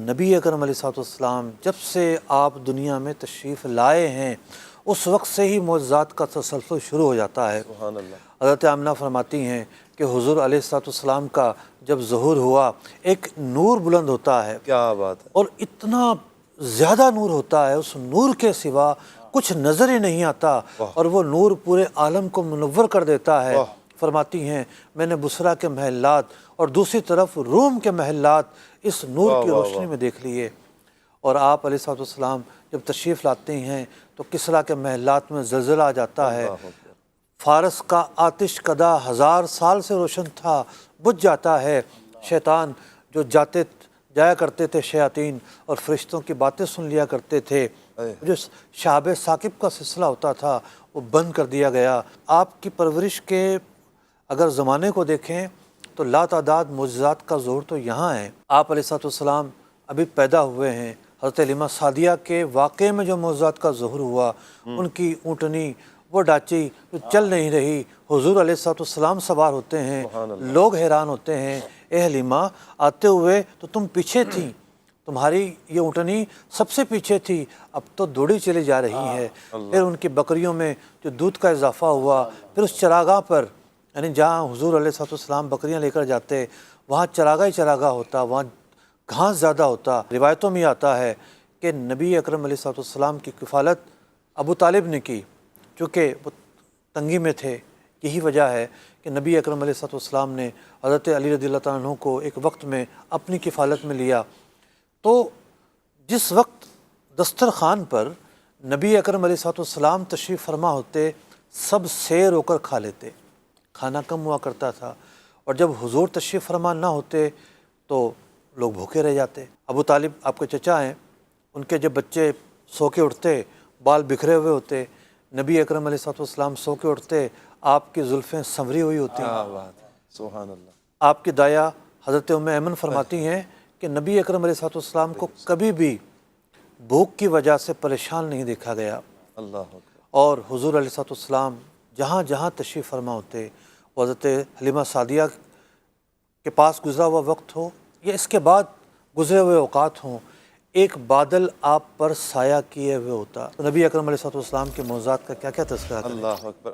نبی اکرم علیہ السلام جب سے آپ دنیا میں تشریف لائے ہیں اس وقت سے ہی معجزات کا تسلسل شروع ہو جاتا ہے۔ سبحان اللہ۔ حضرت آمنہ فرماتی ہیں کہ حضور علیہ السلام کا جب ظہور ہوا ایک نور بلند ہوتا ہے، کیا بات ہے۔ اور اتنا زیادہ نور ہوتا ہے، اس نور کے سوا کچھ نظر ہی نہیں آتا، اور وہ نور پورے عالم کو منور کر دیتا ہے۔ فرماتی ہیں میں نے بصرہ کے محلات اور دوسری طرف روم کے محلات اس نور کی روشنی میں دیکھ لیے۔ اور آپ علیہ السلام جب تشریف لاتے ہیں تو کسریٰ کے محلات میں زلزلہ آ جاتا ہے، فارس کا آتش کدہ 1000 سال سے روشن تھا بجھ جاتا ہے، شیطان جو جایا کرتے تھے شیاطین اور فرشتوں کی باتیں سن لیا کرتے تھے، جو شہاب ثاقب کا سلسلہ ہوتا تھا وہ بند کر دیا گیا۔ آپ کی پرورش کے اگر زمانے کو دیکھیں تو لا تعداد معجزات کا ظہور تو یہاں ہے۔ آپ علیہ السلام ابھی پیدا ہوئے ہیں، حضرت حلیمہ سعدیہ کے واقعے میں جو معجزات کا ظہور ہوا، ان کی اونٹنی وہ ڈاچی جو چل نہیں رہی، حضور علیہ السلام سوار ہوتے ہیں، لوگ حیران ہوتے ہیں، اے حلیمہ آتے ہوئے تو تم پیچھے تھیں، تمہاری یہ اونٹنی سب سے پیچھے تھی، اب تو دوڑی چلی جا رہی ہے۔ پھر ان کی بکریوں میں جو دودھ کا اضافہ ہوا، پھر اس چراگاہ پر، یعنی جہاں حضور علیہ السلام بکریاں لے کر جاتے وہاں چراگاہ ہی چراگاہ ہوتا، وہاں گھاس زیادہ ہوتا۔ روایتوں میں آتا ہے کہ نبی اکرم علیہ السلام کی کفالت ابو طالب نے کی، چونکہ وہ تنگی میں تھے۔ یہی وجہ ہے کہ نبی اکرم علیہ السلام نے حضرت علی رضی اللہ عنہ کو ایک وقت میں اپنی کفالت میں لیا۔ تو جس وقت دسترخوان پر نبی اکرم علیہ السلام تشریف فرما ہوتے سب سیر ہو کر کھا لیتے، کھانا کم ہوا کرتا تھا، اور جب حضور تشریف فرما نہ ہوتے تو لوگ بھوکے رہ جاتے۔ ابو طالب آپ کے چچا ہیں، ان کے جب بچے سو کے اٹھتے بال بکھرے ہوئے ہوتے، نبی اکرم علیہ السلام سو کے اٹھتے آپ کی زلفیں سنوری ہوئی ہوتی۔ کیا بات ہے، سبحان اللہ۔ آپ کی دایا حضرت ام ایمن فرماتی ہیں کہ نبی اکرم علیہ السلام کو کبھی بھی بھوک کی وجہ سے پریشان نہیں دیکھا گیا، اللہ اکبر۔ اور حضور علیہ السلام جہاں جہاں تشریف فرما ہوتے، حضرت حلیمہ سعدیہ کے پاس گزرا ہوا وقت ہو یا اس کے بعد گزرے ہوئے اوقات ہوں، ایک بادل آپ پر سایہ کیے ہوئے ہوتا۔ نبی اکرم علیہ السلام کے معجزات کا کیا کیا تذکرہ کریں۔ اللہ اکبر۔